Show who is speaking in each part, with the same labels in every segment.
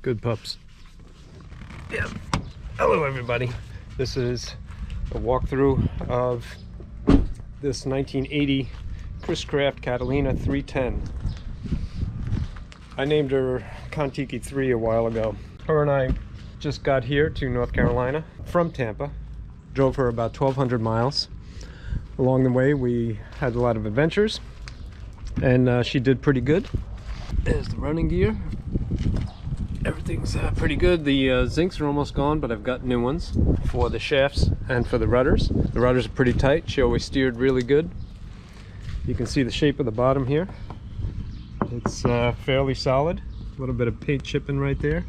Speaker 1: Good pups. Yeah. Hello everybody. This is a walkthrough of this 1980 Chris Craft Catalina 310. I named her Kon Tiki III a while ago. Her and I just got here to North Carolina from Tampa. Drove her about 1,200 miles. Along the way we had a lot of adventures and she did pretty good. There's the running gear. Everything's pretty good. The zincs are almost gone, but I've got new ones for the shafts and for the rudders. The rudders are pretty tight. She always steered really good. You can see the shape of the bottom here. It's fairly solid. A little bit of paint chipping right there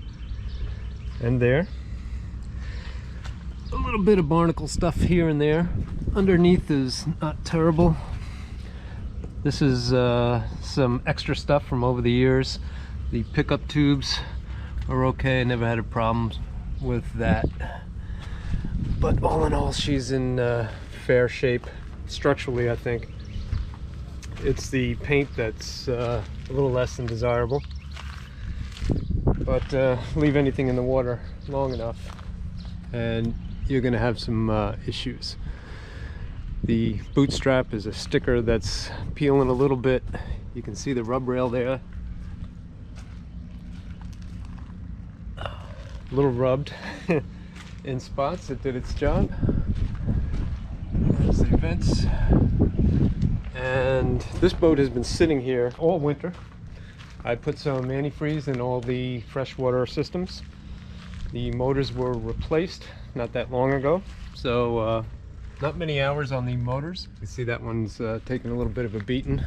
Speaker 1: and there. A little bit of barnacle stuff here and there. Underneath is not terrible. This is some extra stuff from over the years. The pickup tubes are okay. I never had a problem with that. But all in all, she's in fair shape. Structurally, I think. It's the paint that's a little less than desirable. But leave anything in the water long enough and you're going to have some issues. The boot strap is a sticker that's peeling a little bit. You can see the rub rail there. A little rubbed in spots. It did its job. There's the vents. And this boat has been sitting here all winter. I put some antifreeze in all the freshwater systems. The motors were replaced not that long ago, so not many hours on the motors. You see that one's taking a little bit of a beating.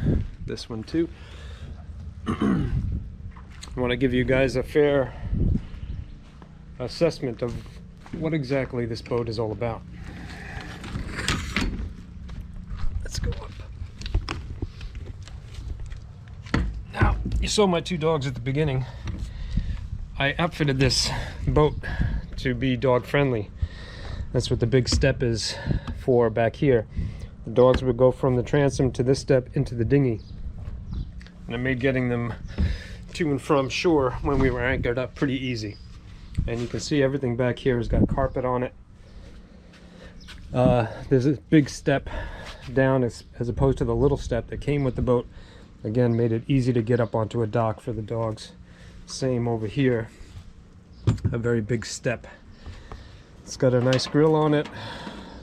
Speaker 1: This one too. I want to give you guys a fair assessment of what exactly this boat is all about. Let's go up. Now, you saw my two dogs at the beginning. I outfitted this boat to be dog friendly. That's what the big step is for back here. The dogs would go from the transom to this step into the dinghy. And I made getting them to and from shore when we were anchored up pretty easy. And you can see everything back here has got carpet on it. There's a big step down as opposed to the little step that came with the boat. Again, made it easy to get up onto a dock for the dogs. Same over here. A very big step. It's got a nice grill on it.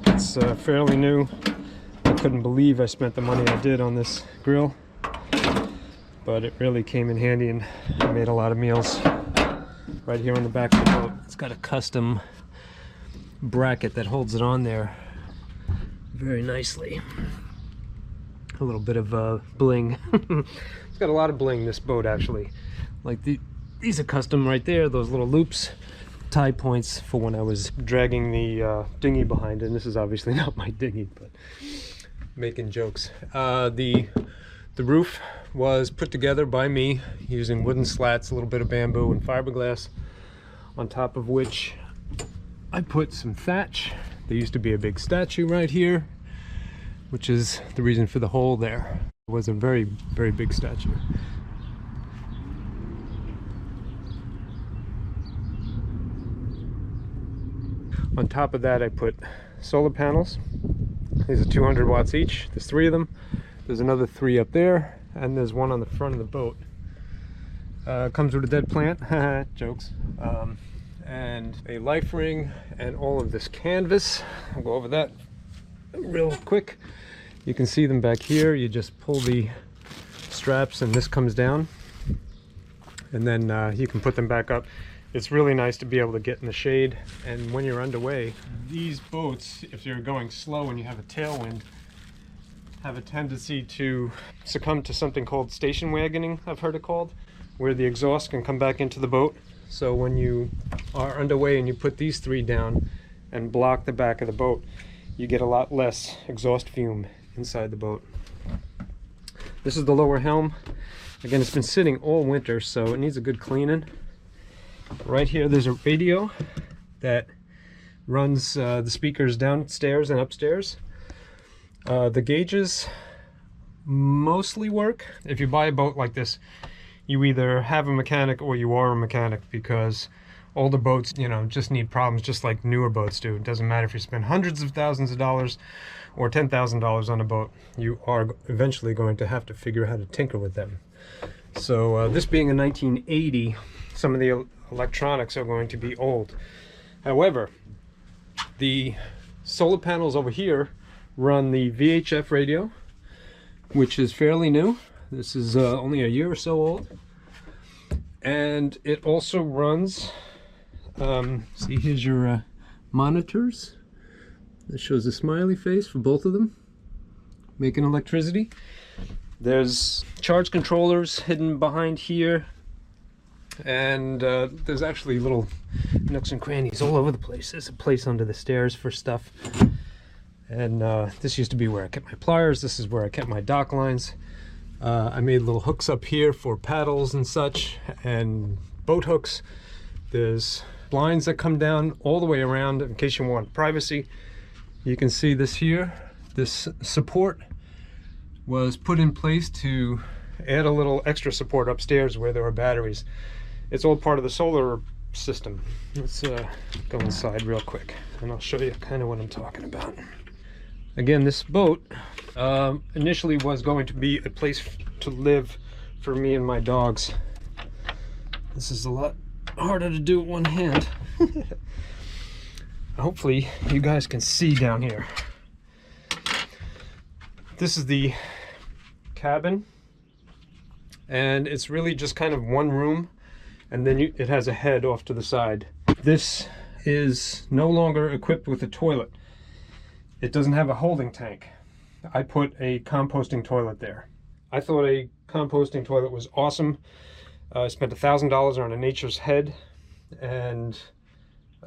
Speaker 1: It's fairly new. I couldn't believe I spent the money I did on this grill, but it really came in handy and I made a lot of meals. Right here on the back of the boat, it's got a custom bracket that holds it on there very nicely. A little bit of bling. It's got a lot of bling, this boat, actually. Like these are custom right there, those little loops. Tie points for when I was dragging the dinghy behind it. And this is obviously not my dinghy, but making jokes. The roof was put together by me using wooden slats, a little bit of bamboo and fiberglass, on top of which I put some thatch. There used to be a big statue right here, which is the reason for the hole there. It was a very, very big statue. On top of that, I put solar panels. These are 200 watts each. There's 3 of them. There's another 3 up there, and there's one on the front of the boat. Comes with a dead plant, jokes, and a life ring, and all of this canvas. I'll go over that real quick. You can see them back here. You just pull the straps, and this comes down, and then you can put them back up. It's really nice to be able to get in the shade, and when you're underway, these boats, if you're going slow and you have a tailwind, have a tendency to succumb to something called station wagoning, I've heard it called, where the exhaust can come back into the boat. So when you are underway and you put these 3 down and block the back of the boat, you get a lot less exhaust fume inside the boat. This is the lower helm. Again, it's been sitting all winter, so it needs a good cleaning. Right here there's a radio that runs the speakers downstairs and upstairs. The gauges mostly work. If you buy a boat like this, you either have a mechanic or you are a mechanic, because older boats, you know, just need problems just like newer boats do. It doesn't matter if you spend hundreds of thousands of dollars or $10,000 on a boat, you are eventually going to have to figure out how to tinker with them. So this being a 1980, some of the electronics are going to be old. However, the solar panels over here run the VHF radio, which is fairly new. This is only a year or so old. And it also runs, see, here's your monitors. It shows a smiley face for both of them, making electricity. There's charge controllers hidden behind here. And there's actually little nooks and crannies all over the place. There's a place under the stairs for stuff. And this used to be where I kept my pliers. This is where I kept my dock lines. I made little hooks up here for paddles and such, and boat hooks. There's blinds that come down all the way around in case you want privacy. You can see this here. This support was put in place to add a little extra support upstairs where there are batteries. It's all part of the solar system. Let's go inside real quick and I'll show you kind of what I'm talking about. Again, this boat initially was going to be a place to live for me and my dogs. This is a lot harder to do with one hand. Hopefully you guys can see down here. This is the cabin, and it's really just kind of one room, and then it has a head off to the side. This is no longer equipped with a toilet. It doesn't have a holding tank. I put a composting toilet there. I thought a composting toilet was awesome. I spent $1,000 on a Nature's Head, and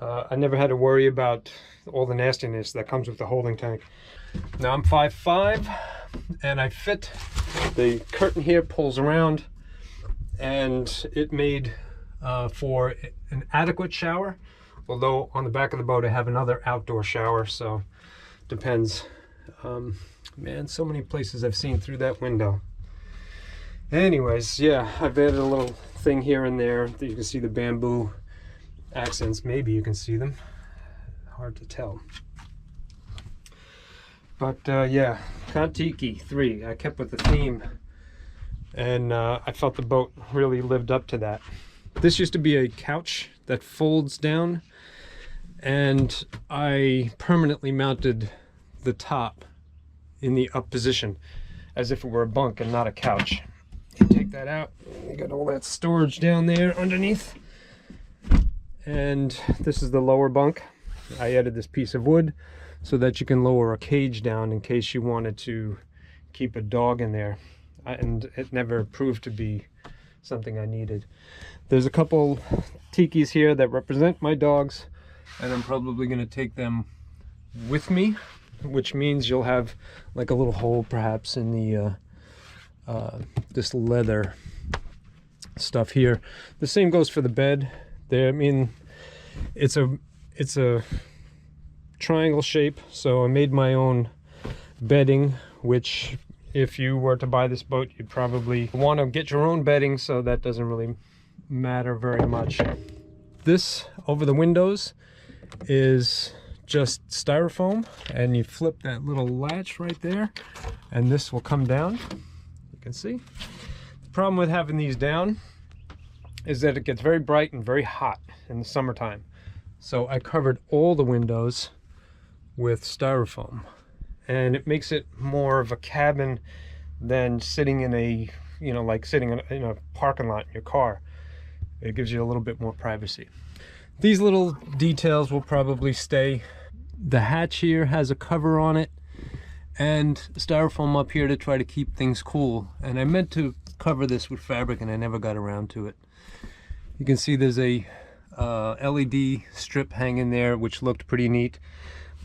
Speaker 1: I never had to worry about all the nastiness that comes with the holding tank. Now I'm 5'5", and I fit. The curtain here pulls around, and it made for an adequate shower, although on the back of the boat I have another outdoor shower, so depends. Man, so many places I've seen through that window. Anyways, yeah, I've added a little thing here and there that you can see the bamboo accents. Maybe you can see them. Hard to tell. But yeah, Kon Tiki III. I kept with the theme, and I felt the boat really lived up to that. This used to be a couch that folds down, and I permanently mounted the top in the up position as if it were a bunk and not a couch. You take that out, you got all that storage down there underneath, and this is the lower bunk. I added this piece of wood so that you can lower a cage down in case you wanted to keep a dog in there, and it never proved to be something I needed. There's a couple tikis here that represent my dogs, and I'm probably going to take them with me, which means you'll have like a little hole perhaps in the this leather stuff here. The same goes for the bed there. I mean, it's a triangle shape, so I made my own bedding, which if you were to buy this boat you'd probably want to get your own bedding, so that doesn't really matter very much. This over the windows is just styrofoam, and you flip that little latch right there and this will come down. You can see the problem with having these down is that it gets very bright and very hot in the summertime, so I covered all the windows with styrofoam, and it makes it more of a cabin than sitting in a, you know, like sitting in a parking lot in your car. It gives you a little bit more privacy. These little details will probably stay. The hatch here has a cover on it and styrofoam up here to try to keep things cool, and I meant to cover this with fabric and I never got around to it. You can see there's a LED strip hanging there which looked pretty neat.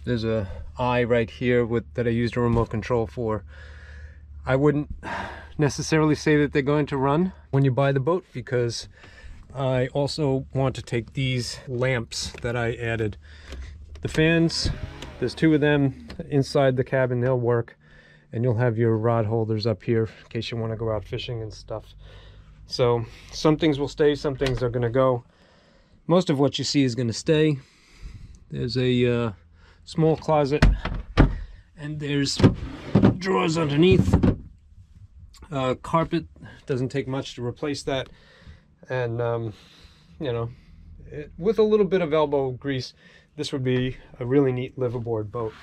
Speaker 1: There's a eye right here that I used a remote control for. I wouldn't necessarily say that they're going to run when you buy the boat, because I also want to take these lamps that I added. The fans, there's two of them inside the cabin, they'll work, and you'll have your rod holders up here in case you want to go out fishing and stuff. So some things will stay, some things are going to go. Most of what you see is going to stay. There's a small closet, and there's drawers underneath. Carpet doesn't take much to replace that, and you know, with a little bit of elbow grease, this would be a really neat liveaboard boat.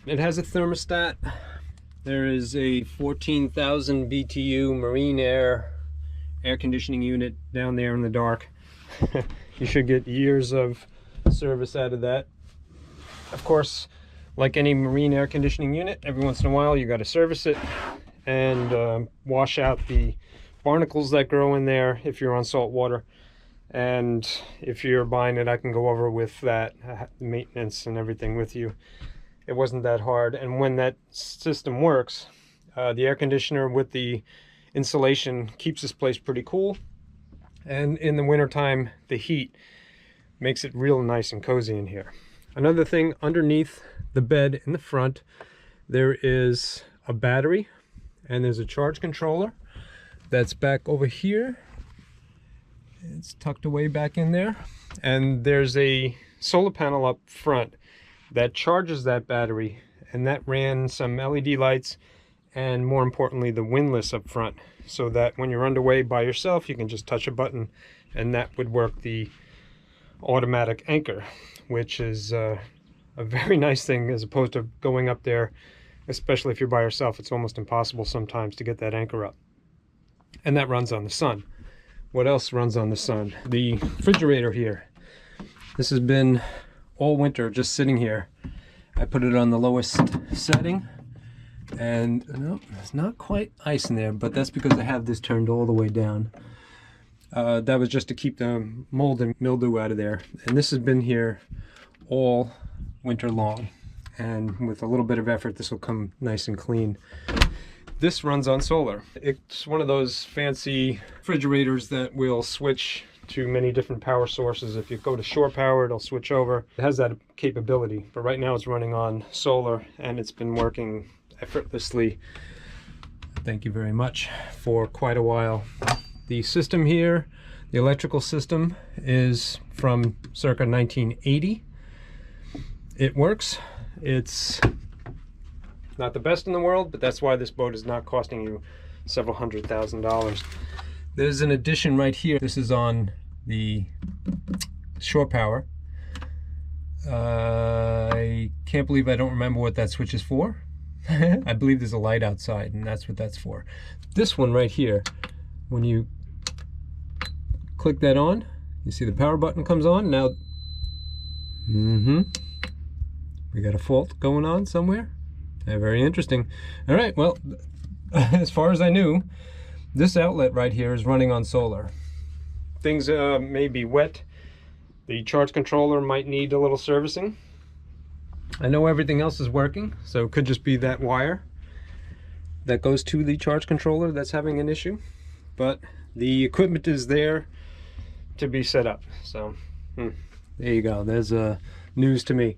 Speaker 1: It has a thermostat. There is a 14,000 BTU marine air conditioning unit down there in the dark. You should get years of service out of that. Of course, like any marine air conditioning unit, every once in a while you got to service it and wash out the barnacles that grow in there if you're on salt water. And if you're buying it, I can go over with that maintenance and everything with you. It wasn't that hard. And when that system works, the air conditioner with the insulation keeps this place pretty cool, and in the wintertime the heat makes it real nice and cozy in here. Another thing, underneath the bed in the front there is a battery, and there's a charge controller that's back over here. It's tucked away back in there, and there's a solar panel up front that charges that battery, and that ran some LED lights and, more importantly, the windlass up front, so that when you're underway by yourself you can just touch a button and that would work the automatic anchor, which is a very nice thing, as opposed to going up there, especially if you're by yourself. It's almost impossible sometimes to get that anchor up, and that runs on the sun. What else runs on the sun? The refrigerator here. This has been all winter just sitting here. I put it on the lowest setting, and no, it's not quite ice in there, but that's because I have this turned all the way down. That was just to keep the mold and mildew out of there. And this has been here all winter long, and with a little bit of effort this will come nice and clean. This runs on solar. It's one of those fancy refrigerators that will switch to many different power sources. If you go to shore power, it'll switch over. It has that capability, but right now it's running on solar, and it's been working effortlessly, thank you very much, for quite a while. The system here, the electrical system, is from circa 1980. It works. It's not the best in the world, but that's why this boat is not costing you several $100,000. There's an addition right here. This is on the shore power. I can't believe I don't remember what that switch is for. I believe there's a light outside, and that's what that's for. This one right here, when you click that on, you see the power button comes on. Now, we got a fault going on somewhere. Very interesting. All right, well, as far as I knew, this outlet right here is running on solar. Things may be wet. The charge controller might need a little servicing. I know everything else is working, so it could just be that wire that goes to the charge controller that's having an issue. But the equipment is there to be set up. So there you go. There's news to me.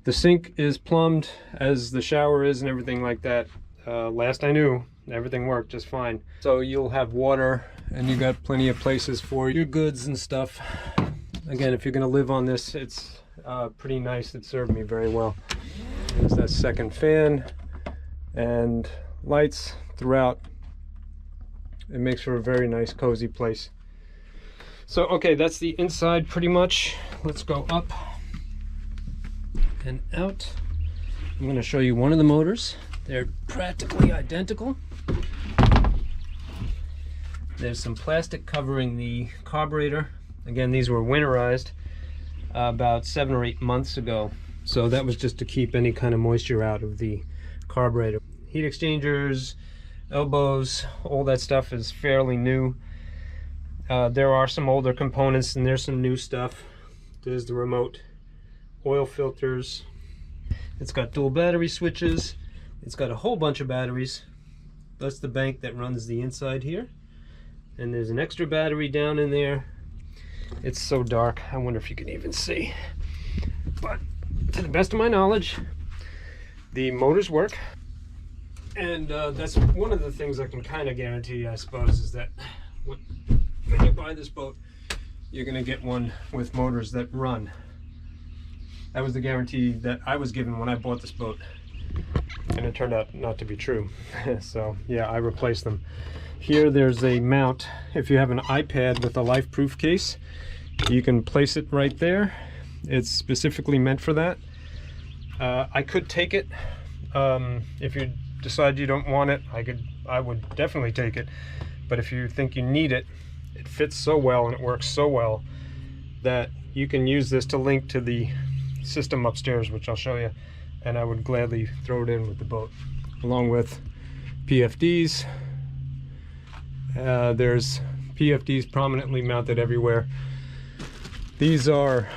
Speaker 1: The sink is plumbed, as the shower is, and everything like that. Last I knew, everything worked just fine. So you'll have water, and you got plenty of places for your goods and stuff. Again, if you're going to live on this, it's pretty nice. It served me very well. There's that second fan and lights throughout. It makes for a very nice, cozy place. So, okay, that's the inside pretty much. Let's go up and out. I'm going to show you one of the motors. They're practically identical. There's some plastic covering the carburetor. Again, these were winterized about 7 or 8 months ago, so that was just to keep any kind of moisture out of the carburetor. Heat exchangers, elbows, all that stuff is fairly new. There are some older components, and there's some new stuff. There's the remote, oil filters. It's got dual battery switches. It's got a whole bunch of batteries. That's the bank that runs the inside here. And there's an extra battery down in there. It's so dark, I wonder if you can even see. But to the best of my knowledge, the motors work. And that's one of the things I can kind of guarantee, I suppose, is that when you buy this boat, you're going to get one with motors that run. That was the guarantee that I was given when I bought this boat, and it turned out not to be true. So yeah, I replaced them. Here there's a mount. If you have an iPad with a life-proof case, you can place it right there. It's specifically meant for that. I could take it. If you decide you don't want it, I would definitely take it. But if you think you need it, it fits so well and it works so well that you can use this to link to the system upstairs, which I'll show you, and I would gladly throw it in with the boat, along with Pfds. There's Pfds prominently mounted everywhere. These are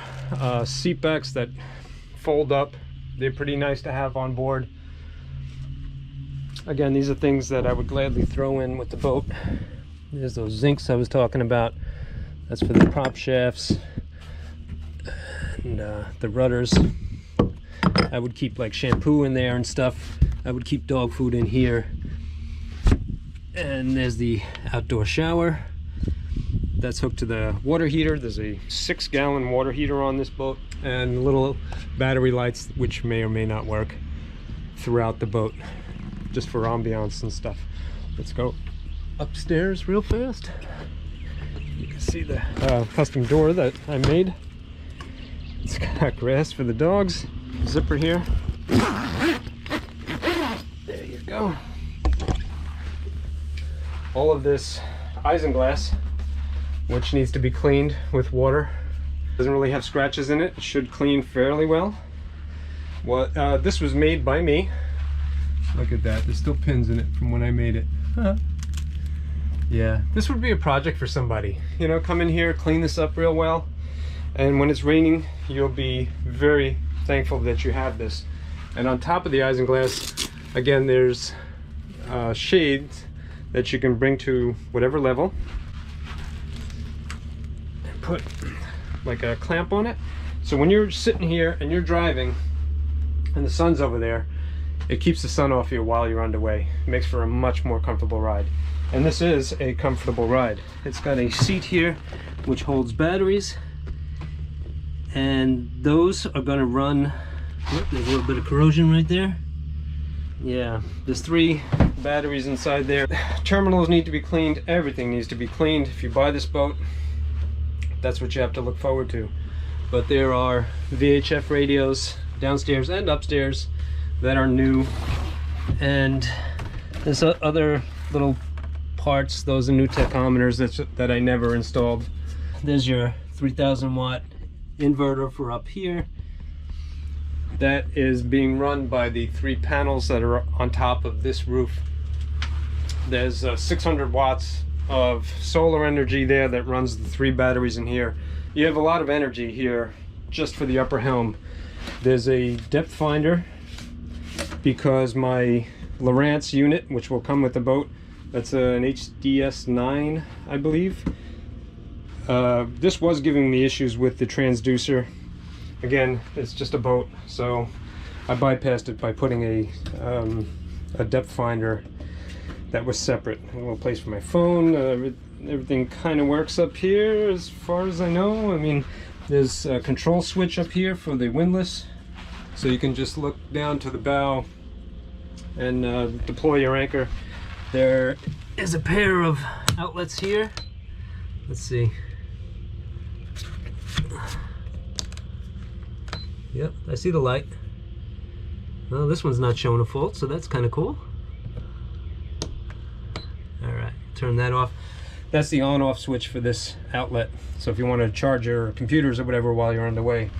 Speaker 1: seat backs that fold up. They're pretty nice to have on board. Again, these are things that I would gladly throw in with the boat. There's those zincs I was talking about. That's for the prop shafts and the rudders. I would keep like shampoo in there and stuff. I would keep dog food in here. And there's the outdoor shower. That's hooked to the water heater. There's a 6-gallon water heater on this boat, and little battery lights which may or may not work throughout the boat, just for ambiance and stuff. Let's go upstairs real fast. You can see the custom door that I made. It's got grass for the dogs. Zipper here. There you go. All of this isinglass, which needs to be cleaned with water. Doesn't really have scratches in it. It should clean fairly well. Well, this was made by me. Look at that. There's still pins in it from when I made it. Yeah, this would be a project for somebody. You know, come in here, clean this up real well, and when it's raining, you'll be very thankful that you have this. And on top of the isinglass, again, there's shades that you can bring to whatever level and put like a clamp on it. So when you're sitting here and you're driving and the sun's over there, it keeps the sun off you while you're underway. It makes for a much more comfortable ride. And this is a comfortable ride. It's got a seat here which holds batteries, and those are going to run. Look, there's a little bit of corrosion right there. Yeah, there's 3 batteries inside there. Terminals need to be cleaned. Everything needs to be cleaned. If you buy this boat, that's what you have to look forward to. But there are VHF radios downstairs and upstairs that are new, and there's other little parts. Those are new tachometers that I never installed. There's your 3000 watt inverter for up here. That is being run by the 3 panels that are on top of this roof. There's 600 watts of solar energy there that runs the 3 batteries in here. You have a lot of energy here just for the upper helm. There's a depth finder because my Lowrance unit, which will come with the boat, that's an HDS 9, I believe. This was giving me issues with the transducer. Again, it's just a boat, so I bypassed it by putting a depth finder that was separate. A little place for my phone. Everything kind of works up here as far as I know. I mean, there's a control switch up here for the windlass, so you can just look down to the bow and deploy your anchor. There is a pair of outlets here. Let's see. Yep, I see the light. Well, this one's not showing a fault, so that's kind of cool. Alright, turn that off. That's the on-off switch for this outlet. So if you want to charge your computers or whatever while you're on the way,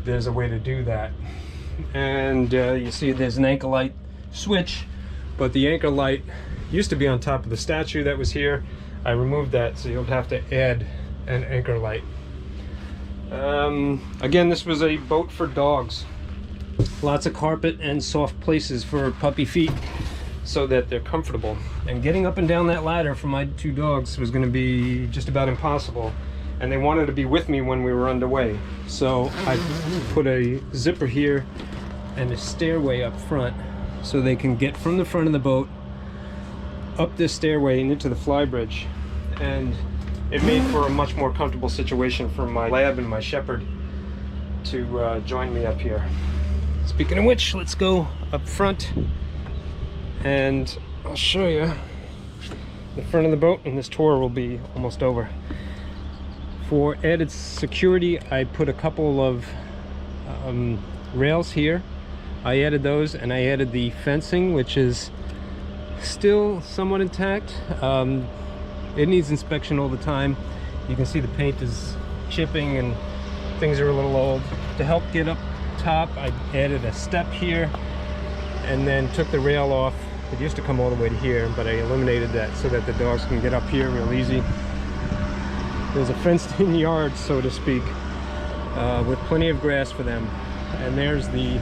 Speaker 1: there's a way to do that. And you see there's an anchor light switch, but the anchor light used to be on top of the statue that was here. I removed that, so you'll have to add an anchor light. Again, this was a boat for dogs. Lots of carpet and soft places for puppy feet so that they're comfortable. And getting up and down that ladder for my 2 dogs was going to be just about impossible. And they wanted to be with me when we were underway. So I put a zipper here and a stairway up front so they can get from the front of the boat up this stairway and into the flybridge. And it made for a much more comfortable situation for my lab and my shepherd to join me up here. Speaking of which, let's go up front and I'll show you the front of the boat, and this tour will be almost over. For added security, I put a couple of rails here. I added those, and I added the fencing, which is still somewhat intact. It needs inspection all the time. You can see the paint is chipping and things are a little old. To help get up top, I added a step here and then took the rail off. It used to come all the way to here, but I eliminated that so that the dogs can get up here real easy. There's a fenced-in yard, so to speak, with plenty of grass for them. And there's the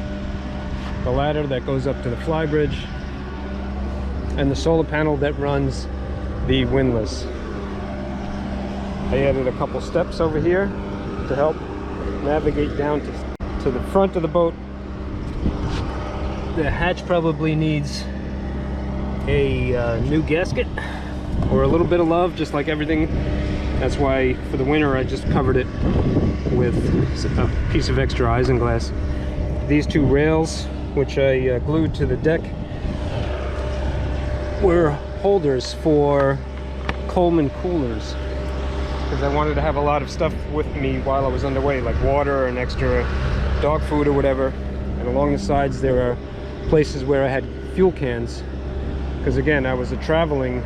Speaker 1: ladder that goes up to the fly bridge and the solar panel that runs the windlass. I added a couple steps over here to help navigate down to the front of the boat. The hatch probably needs a new gasket or a little bit of love, just like everything. That's why for the winter I just covered it with a piece of extra isinglass. These two rails, which I glued to the deck, were holders for Coleman coolers, because I wanted to have a lot of stuff with me while I was underway, like water and extra dog food or whatever. And along the sides there are places where I had fuel cans, because again, I was a traveling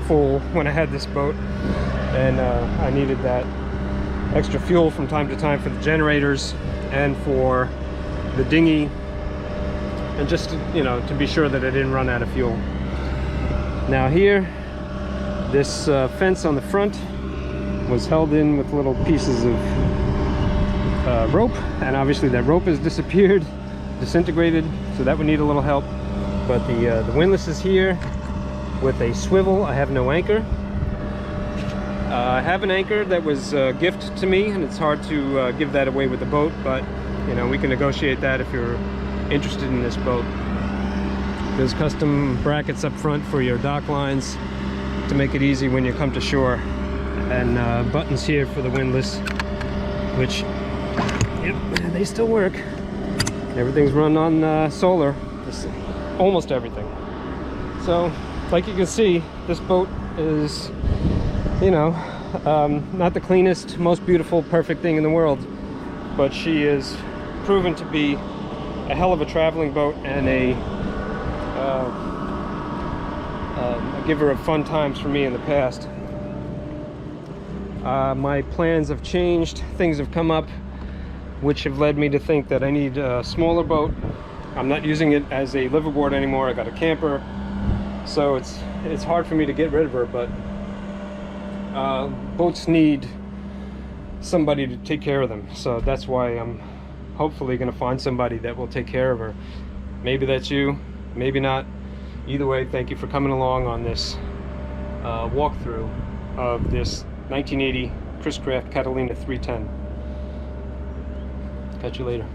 Speaker 1: fool when I had this boat, and I needed that extra fuel from time to time for the generators and for the dinghy, and just to be sure that I didn't run out of fuel. Now here, this fence on the front was held in with little pieces of rope, and obviously that rope has disappeared, disintegrated, so that would need a little help. But the windlass is here with a swivel. I have no anchor. I have an anchor that was a gift to me, and it's hard to give that away with the boat, but we can negotiate that if you're interested in this boat. There's custom brackets up front for your dock lines to make it easy when you come to shore, and buttons here for the windlass, which, yep, they still work. Everything's run on solar, almost everything. So like you can see, this boat is not the cleanest, most beautiful, perfect thing in the world, but she is proven to be a hell of a traveling boat and a giver of fun times for me in the past. My plans have changed, things have come up which have led me to think that I need a smaller boat. I'm not using it as a liveaboard anymore. I got a camper, so it's hard for me to get rid of her, but boats need somebody to take care of them, so that's why I'm hopefully going to find somebody that will take care of her. Maybe that's you, maybe not. Either way, thank you for coming along on this walkthrough of this 1980 Chris Craft Catalina 310. Catch you later.